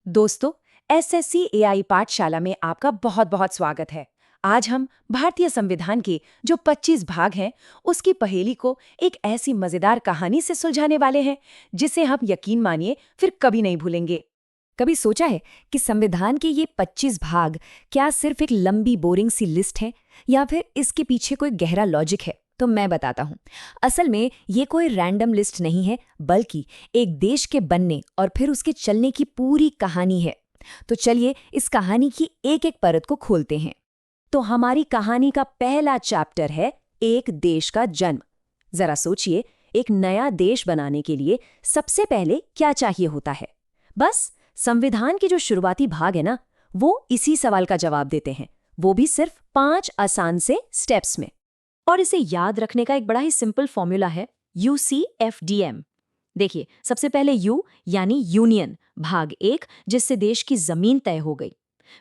दोस्तों, SSC AI पाठशाला में आपका बहुत बहुत स्वागत है। आज हम भारतीय संविधान के जो 25 भाग हैं, उसकी पहेली को एक ऐसी मजेदार कहानी से सुलझाने वाले हैं जिसे हम यकीन मानिए फिर कभी नहीं भूलेंगे। कभी सोचा है कि संविधान के ये 25 भाग क्या सिर्फ एक लंबी बोरिंग सी लिस्ट है या फिर इसके पीछे कोई गहरा लॉजिक है? तो मैं बताता हूँ। असल में ये कोई रैंडम लिस्ट नहीं है, बल्कि एक देश के बनने और फिर उसके चलने की पूरी कहानी है। तो चलिए इस कहानी की एक एक परत को खोलते हैं। तो हमारी कहानी का पहला चैप्टर है एक देश का जन्म। जरा सोचिए, एक नया देश बनाने के लिए सबसे पहले क्या चाहिए होता है? बस संविधान के जो शुरुआती भाग है ना, वो इसी सवाल का जवाब देते हैं, वो भी सिर्फ 5 आसान से स्टेप्स में। और इसे याद रखने का एक बड़ा ही सिंपल फॉर्मूला है UCFDM। देखिए, सबसे पहले यू यानी यूनियन, भाग 1, जिससे देश की जमीन तय हो गई।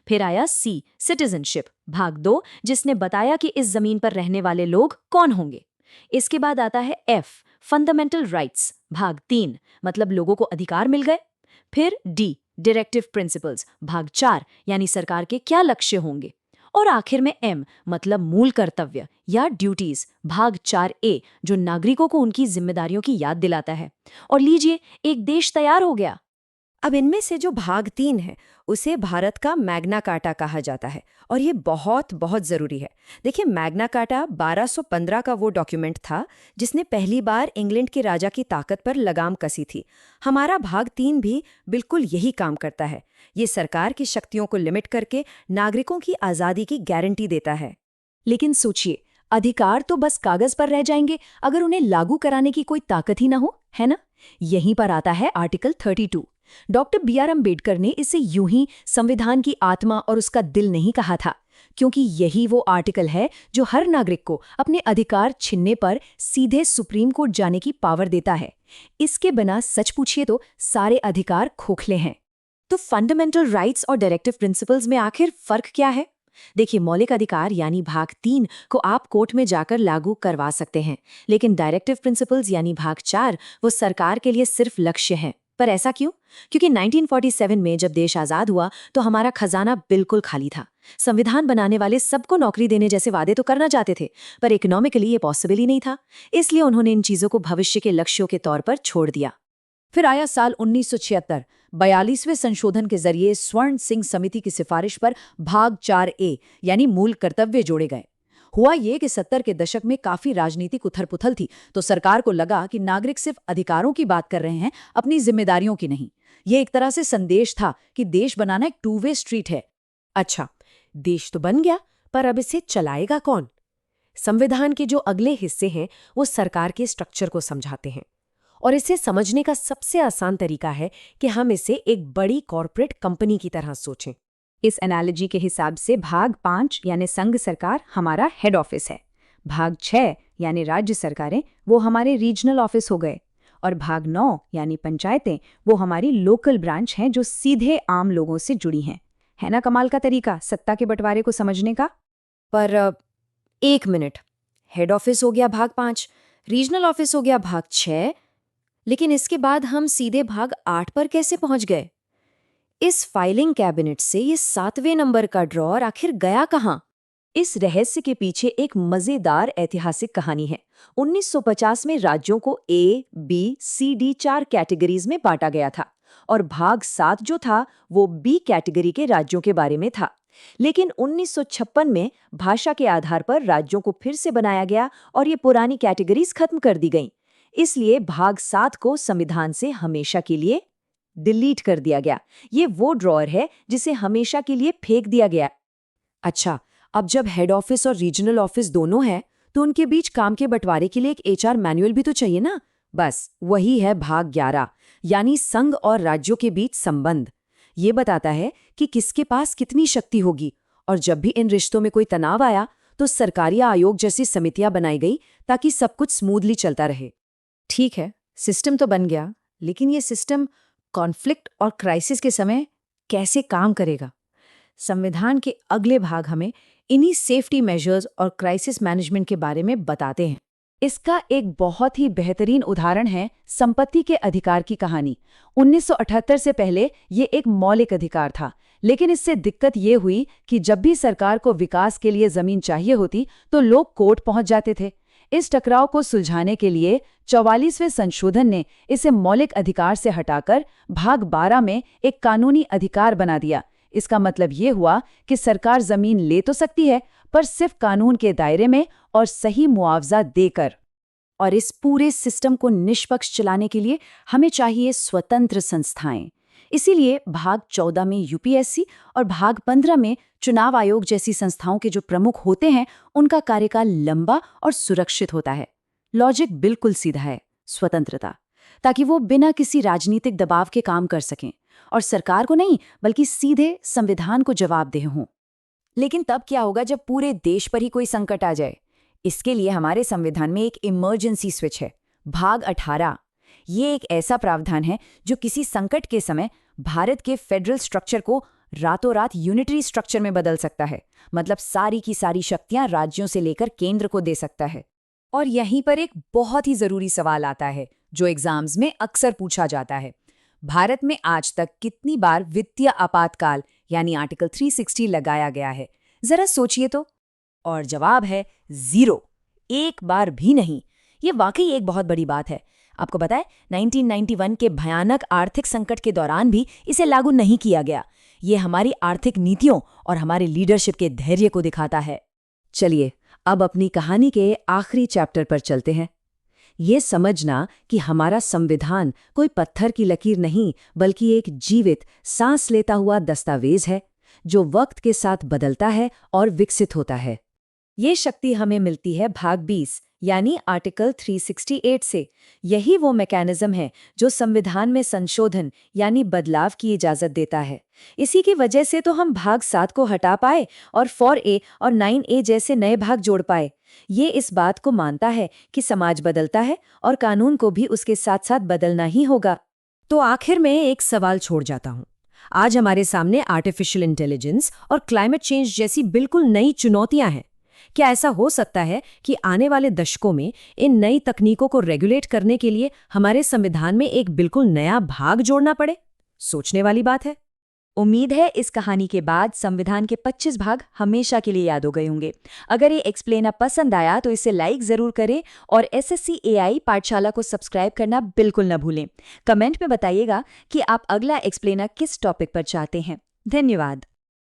फिर आया सी, सिटीजनशिप, भाग 2, जिसने बताया कि इस जमीन पर रहने वाले लोग कौन होंगे। इसके बाद आता है एफ, फंडामेंटल राइट्स, भाग 3, मतलब लोगों को अधिकार मिल गए। फिर डी, डायरेक्टिव प्रिंसिपल्स, भाग 4, यानी सरकार के क्या लक्ष्य होंगे। और आखिर में एम, मतलब मूल कर्तव्य या ड्यूटीज, भाग 4A, जो नागरिकों को उनकी जिम्मेदारियों की याद दिलाता है। और लीजिए, एक देश तैयार हो गया। अब इनमें से जो भाग 3 है, उसे भारत का मैग्ना कार्टा कहा जाता है, और ये बहुत बहुत जरूरी है। देखिए, मैग्ना कार्टा 1215 का वो डॉक्यूमेंट था जिसने पहली बार इंग्लैंड के राजा की ताकत पर लगाम कसी थी। हमारा भाग 3 भी बिल्कुल यही काम करता है। ये सरकार की शक्तियों को लिमिट करके नागरिकों की आज़ादी की गारंटी देता है। लेकिन सोचिए, अधिकार तो बस कागज पर रह जाएंगे अगर उन्हें लागू कराने की कोई ताकत ही ना हो, है ना? यहीं पर आता है आर्टिकल 32। डॉक्टर BR अम्बेडकर ने इसे यूं ही संविधान की आत्मा और उसका दिल नहीं कहा था, क्योंकि यही वो आर्टिकल है जो हर नागरिक को अपने अधिकार छीनने पर सीधे सुप्रीम कोर्ट जाने की पावर देता है। इसके बिना सच पूछिए तो सारे अधिकार खोखले हैं। तो फंडामेंटल राइट्स और डायरेक्टिव प्रिंसिपल्स में आखिर फर्क क्या है? देखिए, मौलिक अधिकार यानी भाग 3 को आप कोर्ट में जाकर लागू करवा सकते हैं, लेकिन डायरेक्टिव प्रिंसिपल्स यानी भाग 4 वो सरकार के लिए सिर्फ लक्ष्य हैं। पर ऐसा क्यों? क्योंकि 1947 में जब देश आजाद हुआ तो हमारा खजाना बिल्कुल खाली था। संविधान बनाने वाले सबको नौकरी देने जैसे वादे तो करना चाहते थे, पर इकोनॉमिकली ये पॉसिबल ही नहीं था। इसलिए उन्होंने इन चीजों को भविष्य के लक्ष्यों के तौर पर छोड़ दिया। फिर आया साल 1976। 42वें संशोधन के जरिए स्वर्ण सिंह समिति की सिफारिश पर भाग 4A यानी मूल कर्तव्य जोड़े गए। हुआ ये कि 70 के दशक में काफी राजनीतिक उथल-पुथल थी, तो सरकार को लगा कि नागरिक सिर्फ अधिकारों की बात कर रहे हैं, अपनी जिम्मेदारियों की नहीं। ये एक तरह से संदेश था कि देश बनाना एक 2 वे स्ट्रीट है। अच्छा, देश तो बन गया, पर अब इसे चलाएगा कौन? संविधान के जो अगले हिस्से हैं, वो सरकार के स्ट्रक्चर को समझाते हैं। और इसे समझने का सबसे आसान तरीका है कि हम इसे एक बड़ी कॉर्पोरेट कंपनी की तरह सोचें। इस एनालॉजी के हिसाब से भाग 5 यानी संघ सरकार हमारा हेड ऑफिस है। भाग 6 यानी राज्य सरकारें वो हमारे रीजनल ऑफिस हो गए। और भाग 9 यानी पंचायतें वो हमारी लोकल ब्रांच हैं जो सीधे आम लोगों से जुड़ी हैं। है ना कमाल का तरीका सत्ता के बंटवारे को समझने का? पर एक मिनट, हेड ऑफिस हो गया भाग 5, रीजनल ऑफिस हो गया भाग 6, लेकिन इसके बाद हम सीधे भाग 8 पर कैसे पहुंच गए? इस फाइलिंग कैबिनेट से ये 7वें नंबर का ड्रॉअर आखिर गया कहां? इस रहस्य के पीछे एक मजेदार ऐतिहासिक कहानी है। 1950 में राज्यों को A, B, C, D 4 categories में बांटा गया था, और भाग 7 जो था वो B कैटेगरी के राज्यों के बारे में था। लेकिन 1956 में भाषा के आधार पर राज्यों को फिर से बनाया गया और ये पुरानी कैटेगरीज खत्म कर दी गईं। इसलिए भाग 7 को संविधान से हमेशा के लिए डिलीट कर दिया गया। ये वो ड्रॉअर है जिसे हमेशा के लिए फेंक दिया गया। अच्छा, अब जब हेड ऑफिस और रीजनल ऑफिस दोनों हैं, तो उनके बीच काम के बंटवारे के लिए एक HR मैनुअल भी तो चाहिए ना? बस वही है भाग 11 यानी संघ और राज्यों के बीच संबंध। ये बताता है कि किसके पास कितनी शक्ति होगी, और जब भी इन रिश्तों में कोई तनाव आया तो सरकारी आयोग जैसी समितियां बनाई गई ताकि सब कुछ स्मूथली चलता रहे। ठीक है, सिस्टम तो बन गया, लेकिन ये सिस्टम कॉन्फ्लिक्ट और क्राइसिस के समय कैसे काम करेगा? संविधान के अगले भाग हमें इन्हीं सेफ्टी मेजर्स और क्राइसिस मैनेजमेंट के बारे में बताते हैं। इसका एक बहुत ही बेहतरीन उदाहरण है संपत्ति के अधिकार की कहानी। 1978 से पहले ये एक मौलिक अधिकार था, लेकिन इससे दिक्कत ये हुई कि जब भी सरकार को विकास के लिए जमीन चाहिए होती तो लोग कोर्ट पहुंच जाते थे। इस टकराव को सुलझाने के लिए 44वें संशोधन ने इसे मौलिक अधिकार से हटाकर भाग 12 में एक कानूनी अधिकार बना दिया। इसका मतलब ये हुआ कि सरकार जमीन ले तो सकती है, पर सिर्फ कानून के दायरे में और सही मुआवजा देकर। और इस पूरे सिस्टम को निष्पक्ष चलाने के लिए हमें चाहिए स्वतंत्र संस्थाएं। इसीलिए भाग 14 में यूपीएससी और भाग 15 में चुनाव आयोग जैसी संस्थाओं के जो प्रमुख होते हैं, उनका कार्यकाल लंबा और सुरक्षित होता है। लॉजिक बिल्कुल सीधा है, स्वतंत्रता, ताकि वो बिना किसी राजनीतिक दबाव के काम कर सकें और सरकार को नहीं बल्कि सीधे संविधान को जवाबदेह हों। लेकिन तब क्या होगा जब पूरे देश पर ही कोई संकट आ जाए? इसके लिए हमारे संविधान में एक इमरजेंसी स्विच है, भाग 18। ये एक ऐसा प्रावधान है जो किसी संकट के समय भारत के फेडरल स्ट्रक्चर को रातों रात यूनिटरी स्ट्रक्चर में बदल सकता है। मतलब सारी की सारी शक्तियां राज्यों से लेकर केंद्र को दे सकता है। और यहीं पर एक बहुत ही जरूरी सवाल आता है जो एग्जाम्स में अक्सर पूछा जाता है। भारत में आज तक कितनी बार वित्तीय आपातकाल यानी आर्टिकल 360 लगाया गया है? जरा सोचिए तो। और जवाब है 0, एक बार भी नहीं। ये वाकई एक बहुत बड़ी बात है। आपको पता है 1991 के भयानक आर्थिक संकट के दौरान भी इसे लागू नहीं किया गया। ये हमारी आर्थिक नीतियों और हमारे लीडरशिप के धैर्य को दिखाता है। चलिए अब अपनी कहानी के आखिरी चैप्टर पर चलते हैं। ये समझना कि हमारा संविधान कोई पत्थर की लकीर नहीं बल्कि एक जीवित सांस लेता हुआ दस्तावेज है जो वक्त के साथ बदलता है और विकसित होता है। ये शक्ति हमें मिलती है भाग 20 यानी आर्टिकल 368 से। यही वो मैकेनिज्म है जो संविधान में संशोधन यानी बदलाव की इजाजत देता है। इसी की वजह से तो हम भाग 7 को हटा पाए और 4A और 9A जैसे नए भाग जोड़ पाए। ये इस बात को मानता है कि समाज बदलता है और कानून को भी उसके साथ साथ बदलना ही होगा। तो आखिर में एक सवाल छोड़ जाता हूँ। आज हमारे सामने आर्टिफिशियल इंटेलिजेंस और क्लाइमेट चेंज जैसी बिल्कुल नई चुनौतियां हैं। क्या ऐसा हो सकता है कि आने वाले दशकों में इन नई तकनीकों को रेगुलेट करने के लिए हमारे संविधान में एक बिल्कुल नया भाग जोड़ना पड़े? सोचने वाली बात है। उम्मीद है इस कहानी के बाद संविधान के 25 भाग हमेशा के लिए याद हो गए होंगे। अगर ये एक्सप्लेनर पसंद आया तो इसे लाइक जरूर करें और SSC AI पाठशाला को सब्सक्राइब करना बिल्कुल न भूलें। कमेंट में बताइएगा कि आप अगला एक्सप्लेनर किस टॉपिक पर चाहते हैं। धन्यवाद।